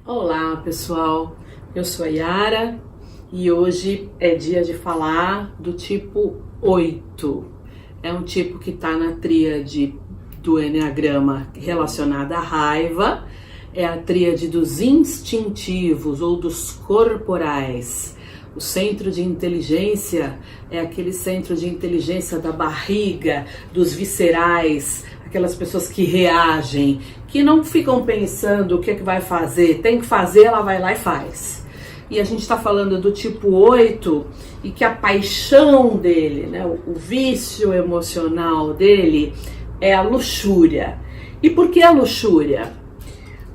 Olá pessoal, eu sou a Yara e hoje é dia de falar do tipo 8. É um tipo que está na tríade do Eneagrama relacionada à raiva, é a tríade dos instintivos ou dos corporais. O centro de inteligência é aquele centro de inteligência da barriga, dos viscerais, aquelas pessoas que reagem, que não ficam pensando o que é que vai fazer, tem que fazer, ela vai lá e faz. E a gente está falando do tipo 8 e que a paixão dele, né, o vício emocional dele é a luxúria. E por que a luxúria?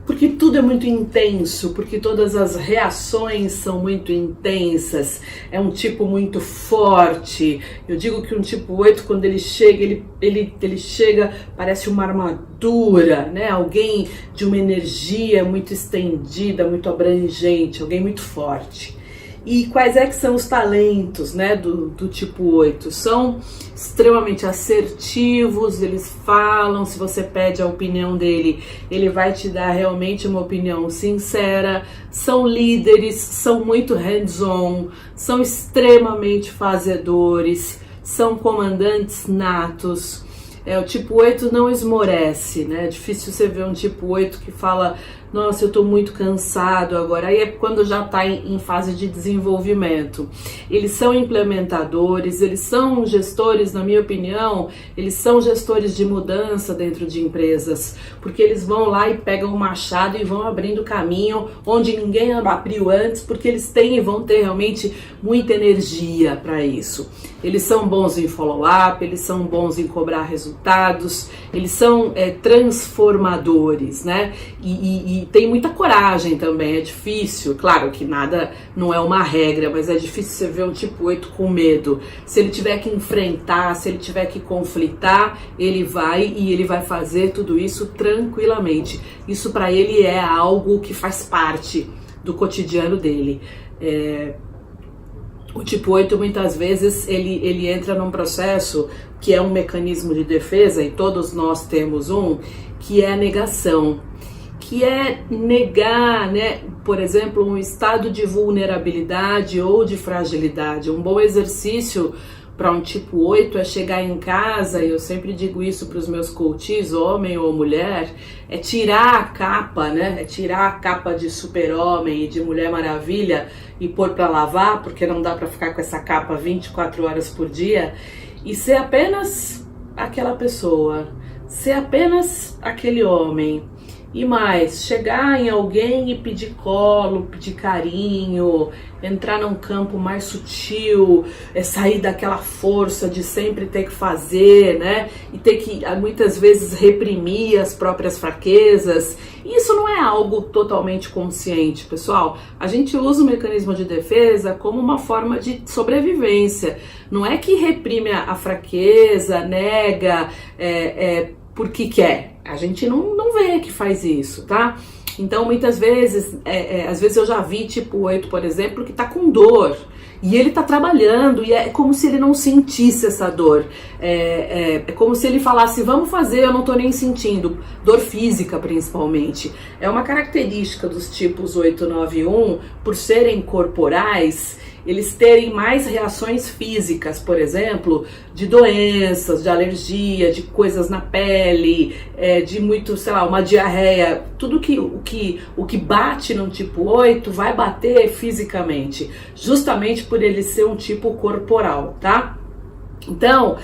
Porque tudo é muito intenso, porque todas as reações são muito intensas, é um tipo muito forte. Eu digo que um tipo 8, quando ele chega, ele chega, parece uma armadura, né? Alguém de uma energia muito estendida, muito abrangente, alguém muito forte. E quais é que são os talentos, né, do tipo 8? São extremamente assertivos, eles falam, se você pede a opinião dele, ele vai te dar realmente uma opinião sincera, são líderes, são muito hands-on, são extremamente fazedores, são comandantes natos. O tipo 8 não esmorece, né? É difícil você ver um tipo 8 que fala, nossa, eu tô muito cansado agora. Aí é quando já tá em fase de desenvolvimento. Eles são implementadores, eles são gestores, na minha opinião, eles são gestores de mudança dentro de empresas, porque eles vão lá e pegam o machado e vão abrindo caminho onde ninguém abriu antes, porque eles têm e vão ter realmente muita energia para isso. Eles são bons em follow-up, eles são bons em cobrar resultados, eles são transformadores, né? E tem muita coragem também, é difícil, claro que nada não é uma regra, mas é difícil você ver um tipo 8 com medo. Se ele tiver que enfrentar, se ele tiver que conflitar, ele vai fazer tudo isso tranquilamente. Isso para ele é algo que faz parte do cotidiano dele. O tipo 8 muitas vezes ele entra num processo que é um mecanismo de defesa, e todos nós temos um, que é a negação, que é negar, né, por exemplo, um estado de vulnerabilidade ou de fragilidade. Um bom exercício para um tipo 8 é chegar em casa, e eu sempre digo isso para os meus coaches, homem ou mulher, é tirar a capa, né? É tirar a capa de super-homem e de Mulher Maravilha e pôr para lavar, porque não dá para ficar com essa capa 24 horas por dia, e ser apenas aquela pessoa, ser apenas aquele homem. E mais, chegar em alguém e pedir colo, pedir carinho, entrar num campo mais sutil, sair daquela força de sempre ter que fazer, né? E ter que, muitas vezes, reprimir as próprias fraquezas. Isso não é algo totalmente consciente, pessoal. A gente usa o mecanismo de defesa como uma forma de sobrevivência. Não é que reprime a fraqueza, nega, porque quer. A gente não vê que faz isso, tá? Então, muitas vezes, às vezes eu já vi tipo 8, por exemplo, que tá com dor. E ele tá trabalhando, e é como se ele não sentisse essa dor. É como se ele falasse, vamos fazer, eu não tô nem sentindo. Dor física, principalmente. É uma característica dos tipos 8, 9 e 1, por serem corporais, eles terem mais reações físicas, por exemplo, de doenças, de alergia, de coisas na pele, de muito, sei lá, uma diarreia. Tudo o que bate num tipo 8 vai bater fisicamente, justamente por ele ser um tipo corporal, tá? Então,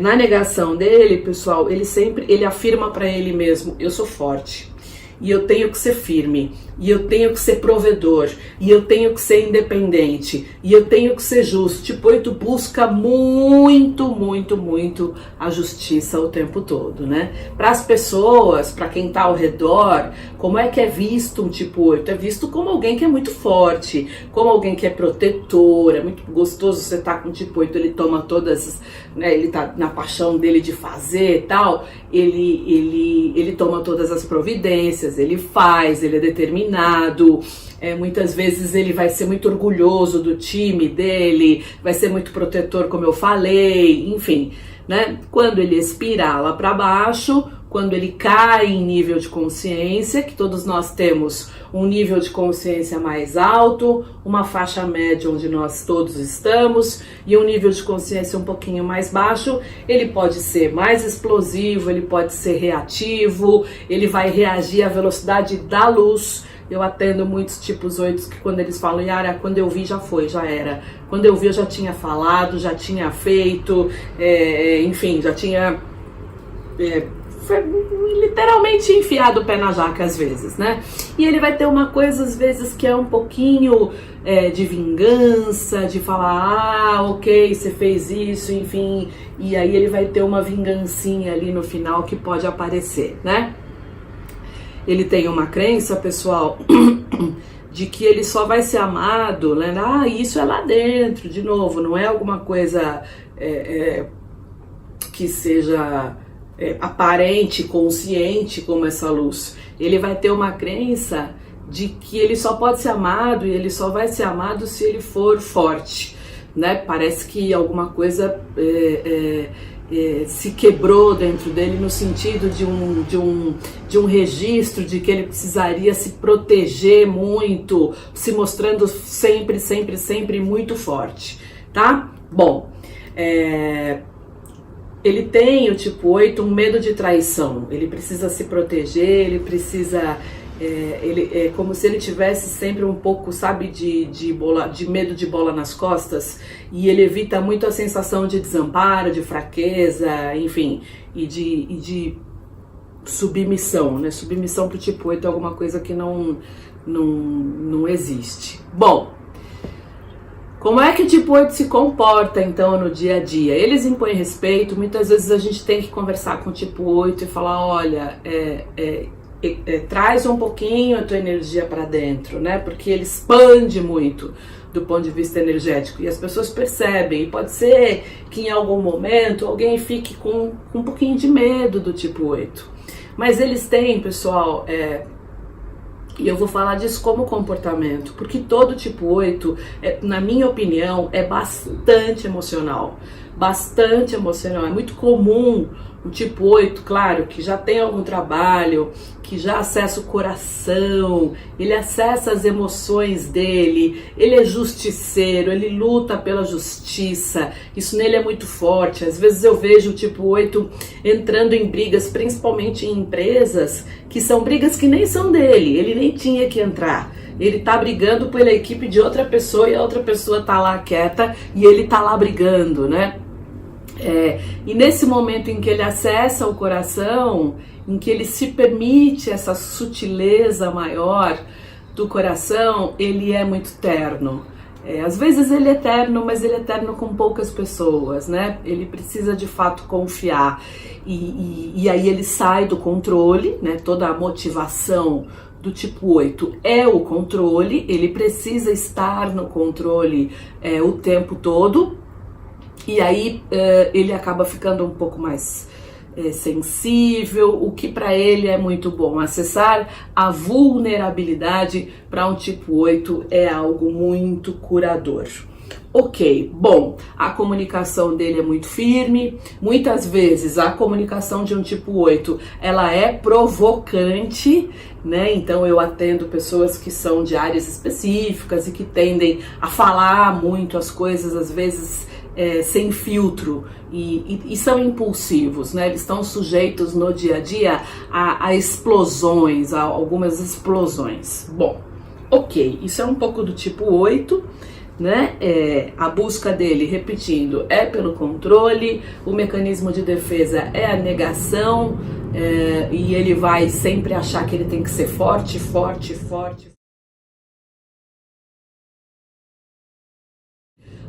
na negação dele, pessoal, ele afirma para ele mesmo, eu sou forte. E eu tenho que ser firme, e eu tenho que ser provedor, e eu tenho que ser independente, e eu tenho que ser justo. Tipo 8 busca muito, muito, muito a justiça o tempo todo, né? Para as pessoas, para quem tá ao redor, como é que é visto um tipo 8? É visto como alguém que é muito forte, como alguém que é protetor. É muito gostoso você estar com um tipo 8, ele toma todas, né? Ele tá na paixão dele de fazer e tal, ele toma todas as providências, ele faz, ele é determinado, muitas vezes ele vai ser muito orgulhoso do time dele, vai ser muito protetor, como eu falei, enfim, né? Quando ele espirala para baixo, quando ele cai em nível de consciência, que todos nós temos um nível de consciência mais alto, uma faixa média onde nós todos estamos, e um nível de consciência um pouquinho mais baixo. Ele pode ser mais explosivo, ele pode ser reativo, ele vai reagir à velocidade da luz. Eu atendo muitos tipos 8 que quando eles falam, Yara, quando eu vi já foi, já era. Quando eu vi eu já tinha falado, já tinha feito, enfim, já tinha foi literalmente enfiado o pé na jaca às vezes, né? E ele vai ter uma coisa às vezes que é um pouquinho de vingança, de falar, ok, você fez isso, enfim, e aí ele vai ter uma vingancinha ali no final que pode aparecer, né? Ele tem uma crença, pessoal, de que ele só vai ser amado, né? Isso é lá dentro, de novo, não é alguma coisa que seja aparente, consciente como essa luz. Ele vai ter uma crença de que ele só pode ser amado e ele só vai ser amado se ele for forte, né? Parece que alguma coisa se quebrou dentro dele no sentido de um registro de que ele precisaria se proteger muito, se mostrando sempre, sempre, sempre muito forte, tá? Bom, ele tem, o tipo 8, um medo de traição. Ele precisa se proteger, ele precisa... é como se ele tivesse sempre um pouco, sabe, de medo de bola nas costas. E ele evita muito a sensação de desamparo, de fraqueza, enfim, e de submissão, né? Submissão pro tipo 8 é alguma coisa que não existe. Bom, como é que o tipo 8 se comporta, então, no dia a dia? Eles impõem respeito. Muitas vezes a gente tem que conversar com o tipo 8 e falar, olha, traz um pouquinho a tua energia para dentro, né? Porque ele expande muito do ponto de vista energético e as pessoas percebem. E pode ser que em algum momento alguém fique com um pouquinho de medo do tipo 8. Mas eles têm, pessoal... E eu vou falar disso como comportamento, porque todo tipo 8, na minha opinião, é bastante emocional. Bastante emocional. É muito comum o tipo 8, claro, que já tem algum trabalho, que já acessa o coração, ele acessa as emoções dele, ele é justiceiro, ele luta pela justiça, isso nele é muito forte. Às vezes eu vejo o tipo 8 entrando em brigas, principalmente em empresas, que são brigas que nem são dele, ele nem tinha que entrar. Ele tá brigando pela equipe de outra pessoa e a outra pessoa tá lá quieta e ele tá lá brigando, né? E nesse momento em que ele acessa o coração, em que ele se permite essa sutileza maior do coração, ele é muito terno. Às vezes ele é terno, mas ele é terno com poucas pessoas, né? Ele precisa de fato confiar. E aí ele sai do controle, né? Toda a motivação do tipo 8 é o controle, ele precisa estar no controle o tempo todo. E aí ele acaba ficando um pouco mais sensível, o que para ele é muito bom. Acessar a vulnerabilidade para um tipo 8 é algo muito curador. Ok, bom, a comunicação dele é muito firme. Muitas vezes a comunicação de um tipo 8, ela é provocante, né? Então eu atendo pessoas que são de áreas específicas e que tendem a falar muito as coisas, às vezes sem filtro, e são impulsivos, né? Eles estão sujeitos no dia a dia a explosões, a algumas explosões. Bom, ok, isso é um pouco do tipo 8, né? A busca dele, repetindo, é pelo controle, o mecanismo de defesa é a negação, e ele vai sempre achar que ele tem que ser forte, forte, forte.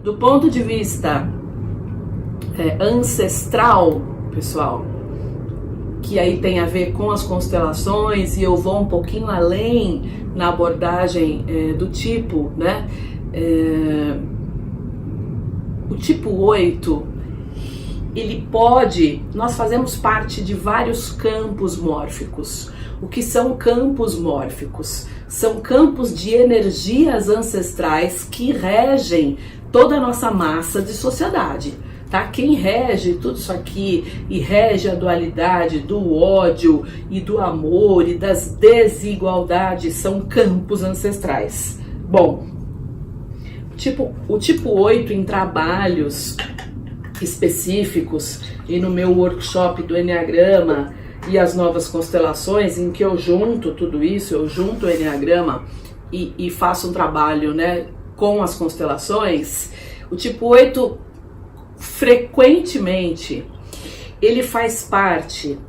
Do ponto de vista ancestral, pessoal, que aí tem a ver com as constelações, e eu vou um pouquinho além na abordagem do tipo, né? O tipo 8, ele pode... Nós fazemos parte de vários campos mórficos. O que são campos mórficos? São campos de energias ancestrais que regem toda a nossa massa de sociedade, tá? Quem rege tudo isso aqui e rege a dualidade do ódio e do amor e das desigualdades são campos ancestrais. Bom, o tipo 8 em trabalhos específicos e no meu workshop do Enneagrama e as novas constelações, em que eu junto tudo isso, eu junto o Enneagrama e faço um trabalho, né, com as constelações, o tipo 8 frequentemente ele faz parte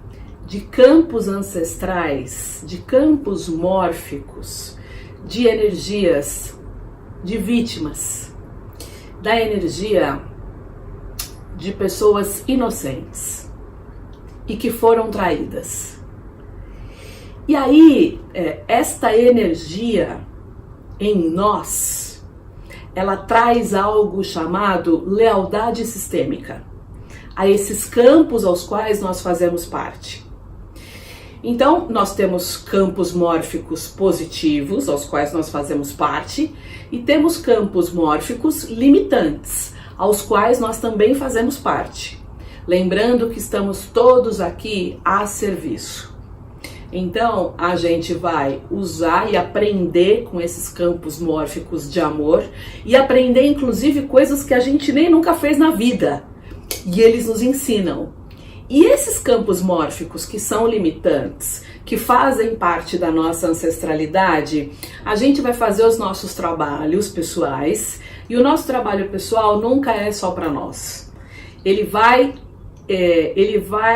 de campos ancestrais, de campos mórficos, de energias de vítimas, da energia de pessoas inocentes e que foram traídas. E aí, esta energia em nós, ela traz algo chamado lealdade sistêmica, a esses campos aos quais nós fazemos parte. Então, nós temos campos mórficos positivos, aos quais nós fazemos parte, e temos campos mórficos limitantes, aos quais nós também fazemos parte. Lembrando que estamos todos aqui a serviço. Então, a gente vai usar e aprender com esses campos mórficos de amor e aprender, inclusive, coisas que a gente nem nunca fez na vida. E eles nos ensinam. E esses campos mórficos que são limitantes, que fazem parte da nossa ancestralidade, a gente vai fazer os nossos trabalhos pessoais, e o nosso trabalho pessoal nunca é só para nós. Ele vai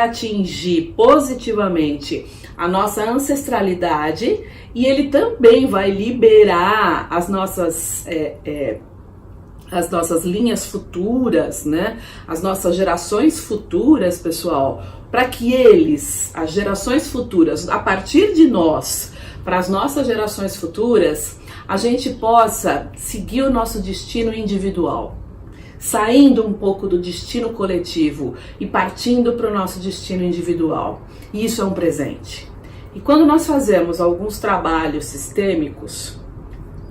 atingir positivamente a nossa ancestralidade e ele também vai liberar as nossas linhas futuras, né? As nossas gerações futuras, pessoal, para que as gerações futuras, a partir de nós, para as nossas gerações futuras, a gente possa seguir o nosso destino individual, saindo um pouco do destino coletivo e partindo para o nosso destino individual. E isso é um presente. E quando nós fazemos alguns trabalhos sistêmicos,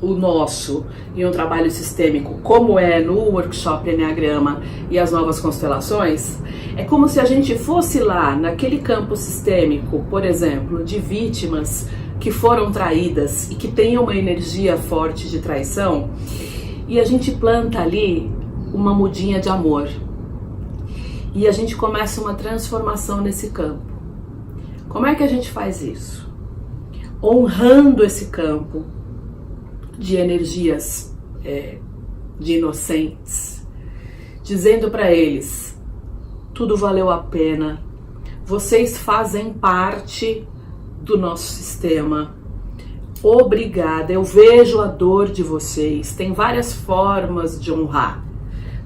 o nosso e um trabalho sistêmico, como é no workshop Enneagrama e as novas constelações, é como se a gente fosse lá naquele campo sistêmico, por exemplo, de vítimas que foram traídas e que têm uma energia forte de traição, e a gente planta ali uma mudinha de amor e a gente começa uma transformação nesse campo. Como é que a gente faz isso? Honrando esse campo de energias de inocentes, dizendo para eles: tudo valeu a pena, vocês fazem parte do nosso sistema, obrigada, eu vejo a dor de vocês. Tem várias formas de honrar,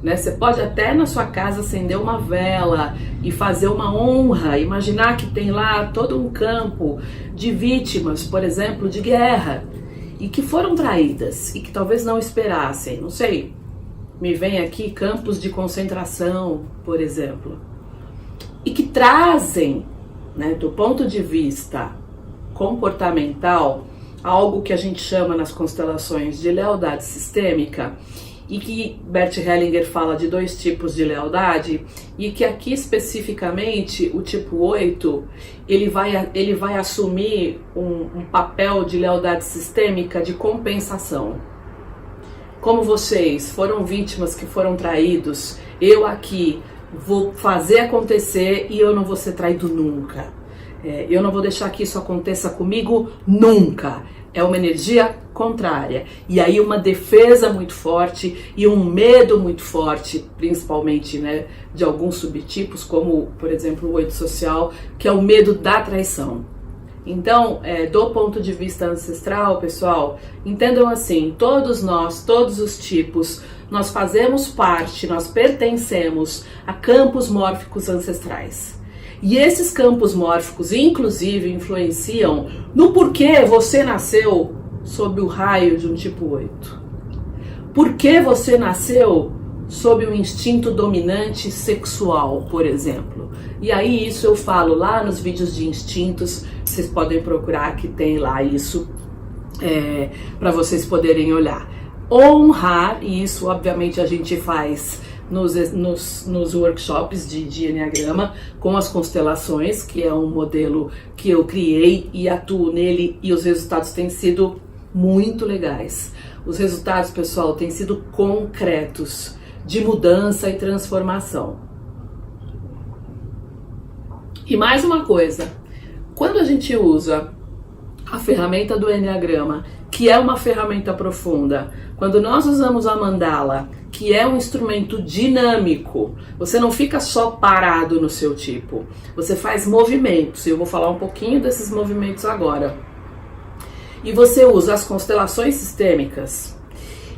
né? Você pode até na sua casa acender uma vela e fazer uma honra, imaginar que tem lá todo um campo de vítimas, por exemplo, de guerra, e que foram traídas e que talvez não esperassem, não sei, me vem aqui campos de concentração, por exemplo, e que trazem, né, do ponto de vista comportamental, algo que a gente chama nas constelações de lealdade sistêmica, e que Bert Hellinger fala de 2 tipos de lealdade, e que aqui especificamente o tipo 8, ele vai assumir um papel de lealdade sistêmica de compensação. Como vocês foram vítimas que foram traídos, eu aqui vou fazer acontecer e eu não vou ser traído nunca. Eu não vou deixar que isso aconteça comigo nunca. É uma energia contrária. E aí uma defesa muito forte e um medo muito forte, principalmente, né, de alguns subtipos, como, por exemplo, o 8 social, que é o medo da traição. Então, do ponto de vista ancestral, pessoal, entendam assim, todos nós, todos os tipos, nós fazemos parte, nós pertencemos a campos mórficos ancestrais. E esses campos mórficos, inclusive, influenciam no porquê você nasceu sob o raio de um tipo 8. Por que você nasceu sob um instinto dominante sexual, por exemplo. E aí isso eu falo lá nos vídeos de instintos, vocês podem procurar que tem lá isso para vocês poderem olhar. Honrar, e isso obviamente a gente faz nos workshops de Enneagrama com as constelações, que é um modelo que eu criei e atuo nele, e os resultados têm sido muito legais. Os resultados, pessoal, têm sido concretos, de mudança e transformação. E mais uma coisa, quando a gente usa a ferramenta do Enneagrama, que é uma ferramenta profunda, quando nós usamos a mandala, que é um instrumento dinâmico, você não fica só parado no seu tipo, você faz movimentos, e eu vou falar um pouquinho desses movimentos agora. E você usa as constelações sistêmicas.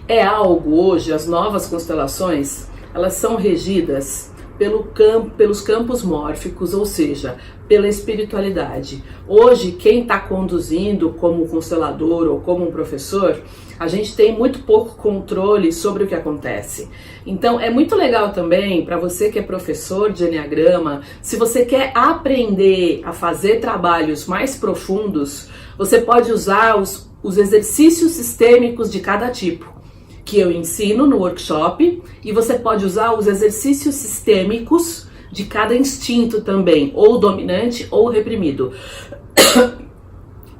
É algo hoje, as novas constelações, elas são regidas pelos campos mórficos, ou seja, pela espiritualidade. Hoje, quem está conduzindo como constelador ou como um professor, a gente tem muito pouco controle sobre o que acontece. Então, é muito legal também, para você que é professor de Enneagrama, se você quer aprender a fazer trabalhos mais profundos, você pode usar os exercícios sistêmicos de cada tipo, que eu ensino no workshop, e você pode usar os exercícios sistêmicos de cada instinto também, ou dominante ou reprimido.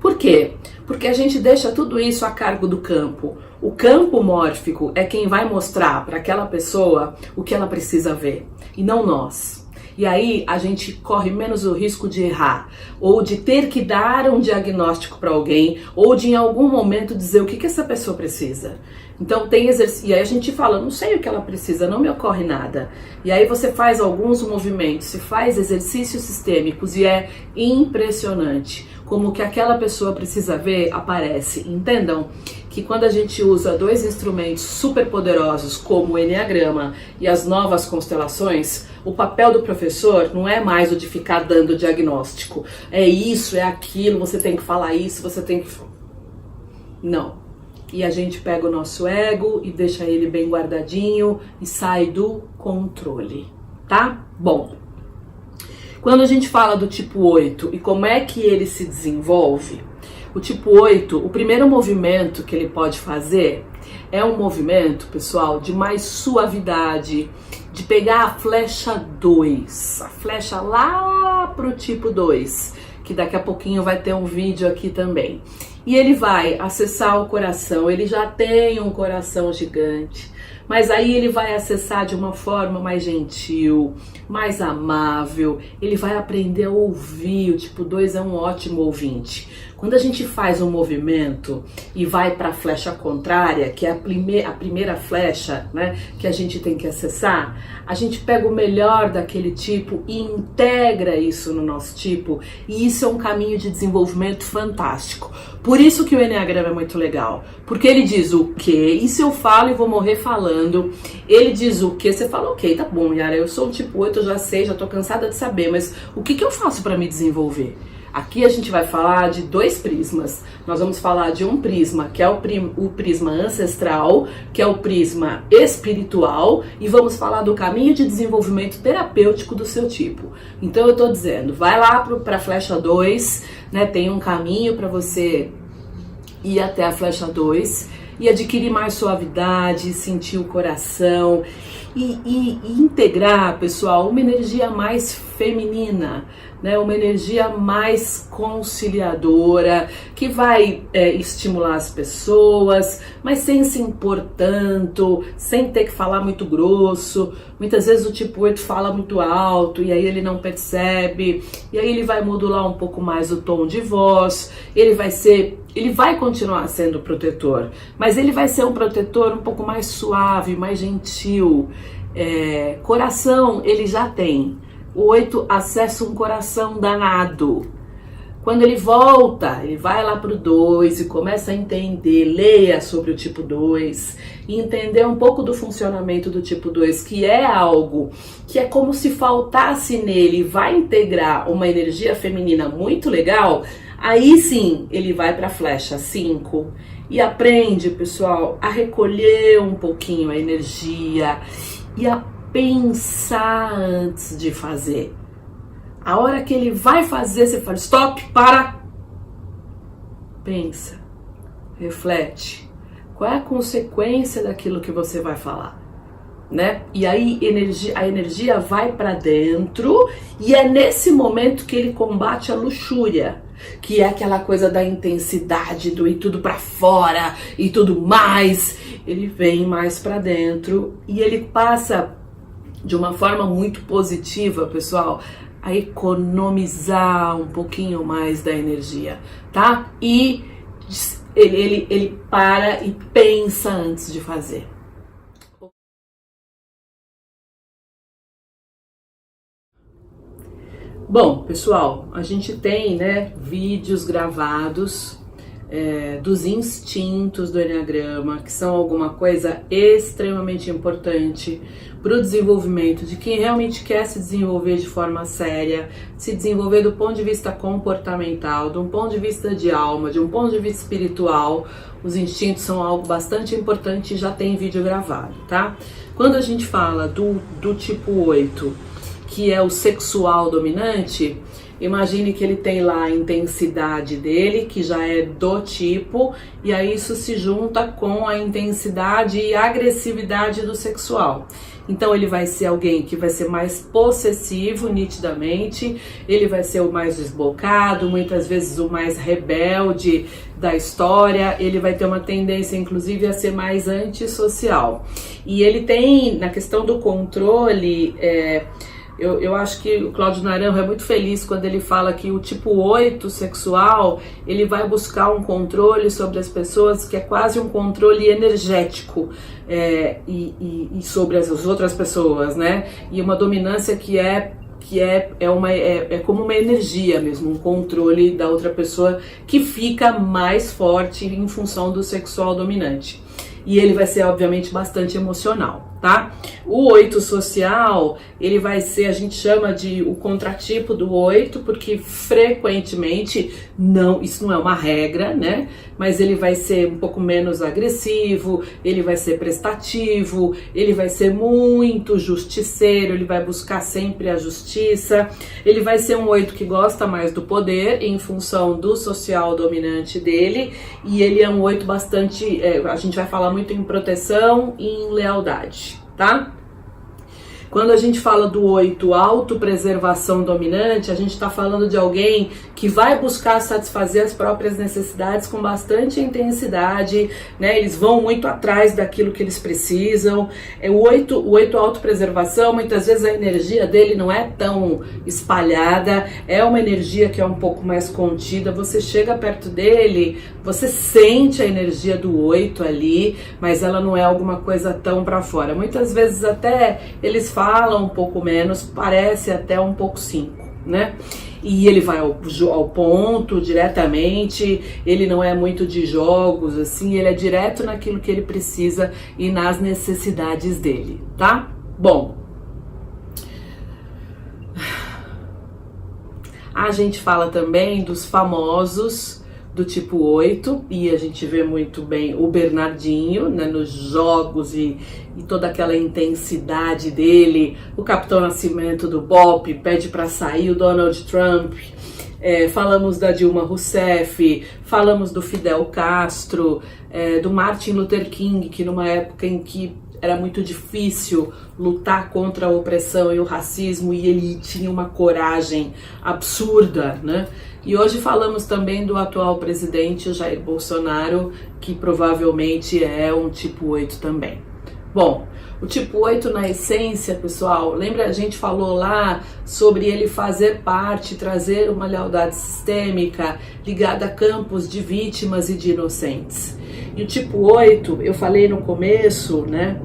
Por quê? Porque a gente deixa tudo isso a cargo do campo. O campo mórfico é quem vai mostrar para aquela pessoa o que ela precisa ver, e não nós. E aí a gente corre menos o risco de errar, ou de ter que dar um diagnóstico para alguém, ou de em algum momento dizer o que essa pessoa precisa. Então tem exercício, e aí a gente fala, não sei o que ela precisa, não me ocorre nada. E aí você faz alguns movimentos, se faz exercícios sistêmicos, e é impressionante como o que aquela pessoa precisa ver aparece. Entendam que quando a gente usa dois instrumentos super poderosos como o Enneagrama e as novas constelações, o papel do professor não é mais o de ficar dando diagnóstico. É isso, é aquilo, você tem que falar isso, você tem que... Não. E a gente pega o nosso ego e deixa ele bem guardadinho e sai do controle, tá? Bom, quando a gente fala do tipo 8 e como é que ele se desenvolve, o tipo 8, o primeiro movimento que ele pode fazer é um movimento, pessoal, de mais suavidade, de pegar a flecha 2, a flecha lá pro tipo 2, que daqui a pouquinho vai ter um vídeo aqui também. E ele vai acessar o coração, ele já tem um coração gigante, mas aí ele vai acessar de uma forma mais gentil, mais amável, ele vai aprender a ouvir, o tipo 2 é um ótimo ouvinte. Quando a gente faz um movimento e vai para a flecha contrária, que é a primeira flecha, né, que a gente tem que acessar, a gente pega o melhor daquele tipo e integra isso no nosso tipo, e isso é um caminho de desenvolvimento fantástico. Por isso que o Enneagrama é muito legal, porque ele diz o quê, e se eu falo e vou morrer falando, ele diz o quê, você fala, ok, tá bom, Yara, eu sou um tipo 8, eu já sei, já tô cansada de saber, mas o que eu faço para me desenvolver? Aqui a gente vai falar de dois prismas. Nós vamos falar de um prisma, que é o prisma ancestral, que é o prisma espiritual, e vamos falar do caminho de desenvolvimento terapêutico do seu tipo. Então eu tô dizendo, vai lá para a flecha 2, né? Tem um caminho para você ir até a flecha 2 e adquirir mais suavidade, sentir o coração e integrar, pessoal, uma energia mais feminina, né, uma energia mais conciliadora, que vai estimular as pessoas, mas sem se impor tanto, sem ter que falar muito grosso. Muitas vezes o tipo 8 fala muito alto e aí ele não percebe, e aí ele vai modular um pouco mais o tom de voz, ele vai continuar sendo protetor, mas ele vai ser um protetor um pouco mais suave, mais gentil. Coração ele já tem. O 8 acessa um coração danado. Quando ele volta, ele vai lá pro 2 e começa a entender, leia sobre o tipo 2 e entender um pouco do funcionamento do tipo 2, que é algo que é como se faltasse nele, vai integrar uma energia feminina muito legal. Aí sim, ele vai para a flecha 5 e aprende, pessoal, a recolher um pouquinho a energia e a pensar antes de fazer. A hora que ele vai fazer, você fala, stop, para, pensa, reflete. Qual é a consequência daquilo que você vai falar? né? E aí a energia vai para dentro e é nesse momento que ele combate a luxúria, que é aquela coisa da intensidade, do ir tudo para fora e tudo mais. Ele vem mais para dentro e ele passa de uma forma muito positiva, pessoal, a economizar um pouquinho mais da energia, tá? E ele para e pensa antes de fazer. Bom, pessoal, a gente tem, né, vídeos gravados dos instintos do Enneagrama, que são alguma coisa extremamente importante para o desenvolvimento de quem realmente quer se desenvolver de forma séria, se desenvolver do ponto de vista comportamental, de um ponto de vista de alma, de um ponto de vista espiritual. Os instintos são algo bastante importante e já tem vídeo gravado, tá? Quando a gente fala do tipo 8, que é o sexual dominante, imagine que ele tem lá a intensidade dele, que já é do tipo, e aí isso se junta com a intensidade e agressividade do sexual. Então ele vai ser alguém que vai ser mais possessivo, nitidamente, ele vai ser o mais desbocado, muitas vezes o mais rebelde da história, ele vai ter uma tendência inclusive a ser mais antissocial. E ele tem, na questão do controle, eu acho que o Cláudio Naranjo é muito feliz quando ele fala que o tipo 8 sexual, ele vai buscar um controle sobre as pessoas que é quase um controle energético e sobre as outras pessoas, né? E uma dominância que é como uma energia mesmo, um controle da outra pessoa que fica mais forte em função do sexual dominante. E ele vai ser, obviamente, bastante emocional, tá? O 8 social, ele vai ser, a gente chama de o contratipo do 8, porque frequentemente, isso não é uma regra, né? Mas ele vai ser um pouco menos agressivo, ele vai ser prestativo, ele vai ser muito justiceiro, ele vai buscar sempre a justiça, ele vai ser um 8 que gosta mais do poder em função do social dominante dele, e ele é um 8 bastante, a gente vai falar muito em proteção e em lealdade, tá? Quando a gente fala do 8, autopreservação dominante, a gente está falando de alguém que vai buscar satisfazer as próprias necessidades com bastante intensidade, né? Eles vão muito atrás daquilo que eles precisam. O 8 autopreservação, muitas vezes a energia dele não é tão espalhada, é uma energia que é um pouco mais contida. Você chega perto dele, você sente a energia do 8 ali, mas ela não é alguma coisa tão para fora. Muitas vezes até eles falam um pouco menos, parece até um pouco 5, né? E ele vai ao ponto, diretamente, ele não é muito de jogos, assim, ele é direto naquilo que ele precisa e nas necessidades dele, tá? Bom, a gente fala também dos famosos do tipo 8, e a gente vê muito bem o Bernardinho, né, nos jogos e toda aquela intensidade dele, o Capitão Nascimento do Bop, pede para sair o Donald Trump, falamos da Dilma Rousseff, falamos do Fidel Castro, do Martin Luther King, que numa época em que era muito difícil lutar contra a opressão e o racismo, e ele tinha uma coragem absurda, né? E hoje falamos também do atual presidente, o Jair Bolsonaro, que provavelmente é um tipo 8 também. Bom, o tipo 8 na essência, pessoal, lembra a gente falou lá sobre ele fazer parte, trazer uma lealdade sistêmica ligada a campos de vítimas e de inocentes. E o tipo 8, eu falei no começo, né,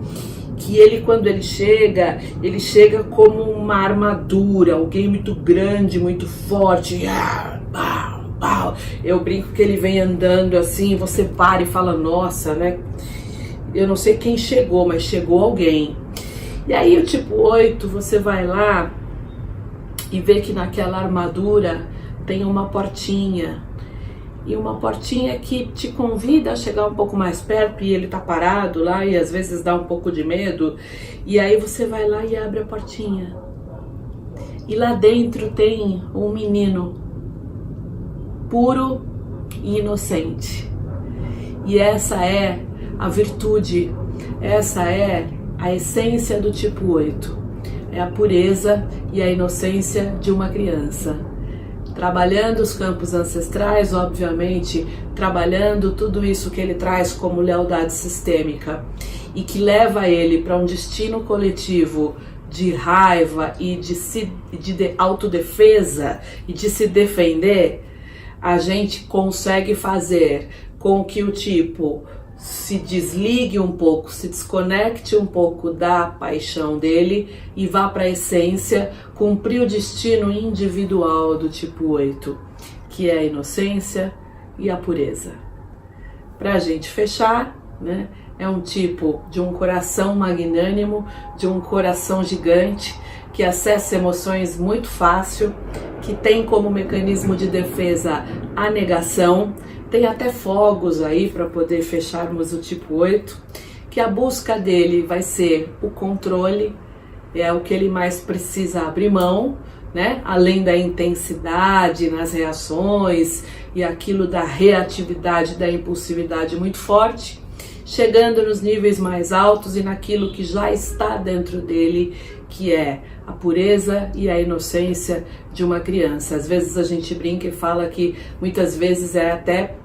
que ele, quando ele chega como uma armadura, alguém muito grande, muito forte. Eu brinco que ele vem andando assim, você para e fala, nossa, né? Eu não sei quem chegou, mas chegou alguém. E aí o tipo 8, você vai lá e vê que naquela armadura tem uma portinha. E uma portinha que te convida a chegar um pouco mais perto, e ele tá parado lá e às vezes dá um pouco de medo. E aí você vai lá e abre a portinha. E lá dentro tem um menino puro e inocente. E essa é a virtude, essa é A essência do tipo 8 é a pureza e a inocência de uma criança. Trabalhando os campos ancestrais, obviamente, trabalhando tudo isso que ele traz como lealdade sistêmica e que leva ele para um destino coletivo de raiva e de autodefesa e de se defender, a gente consegue fazer com que o tipo se desligue um pouco, se desconecte um pouco da paixão dele e vá para a essência, cumprir o destino individual do tipo 8, que é a inocência e a pureza. Para a gente fechar, né, é um tipo de um coração magnânimo, de um coração gigante, que acessa emoções muito fácil, que tem como mecanismo de defesa a negação. Tem até fogos aí para poder fecharmos o tipo 8, que a busca dele vai ser o controle, é o que ele mais precisa abrir mão, né? Além da intensidade nas reações e aquilo da reatividade, da impulsividade muito forte, chegando nos níveis mais altos e naquilo que já está dentro dele, que é a pureza e a inocência de uma criança. Às vezes a gente brinca e fala que muitas vezes é até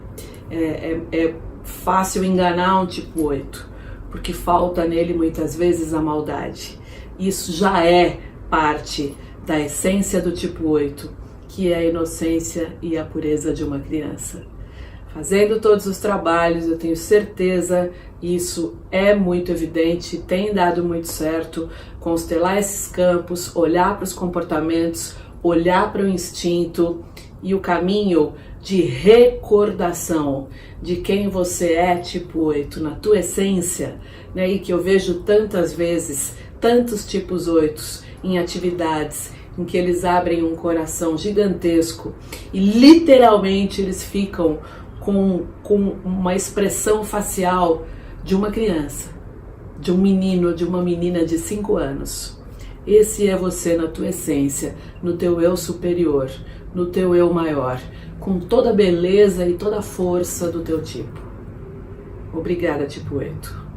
fácil enganar um tipo 8, porque falta nele muitas vezes a maldade. Isso já é parte da essência do tipo 8, que é a inocência e a pureza de uma criança. Fazendo todos os trabalhos, eu tenho certeza, isso é muito evidente, tem dado muito certo, constelar esses campos, olhar para os comportamentos, olhar para o instinto e o caminho de recordação de quem você é, tipo 8, na tua essência, né? E que eu vejo tantas vezes, tantos tipos 8 em atividades em que eles abrem um coração gigantesco e literalmente eles ficam com uma expressão facial de uma criança, de um menino, de uma menina de 5 anos. Esse é você na tua essência, no teu eu superior, no teu eu maior, com toda a beleza e toda a força do teu tipo. Obrigada, tipo 8.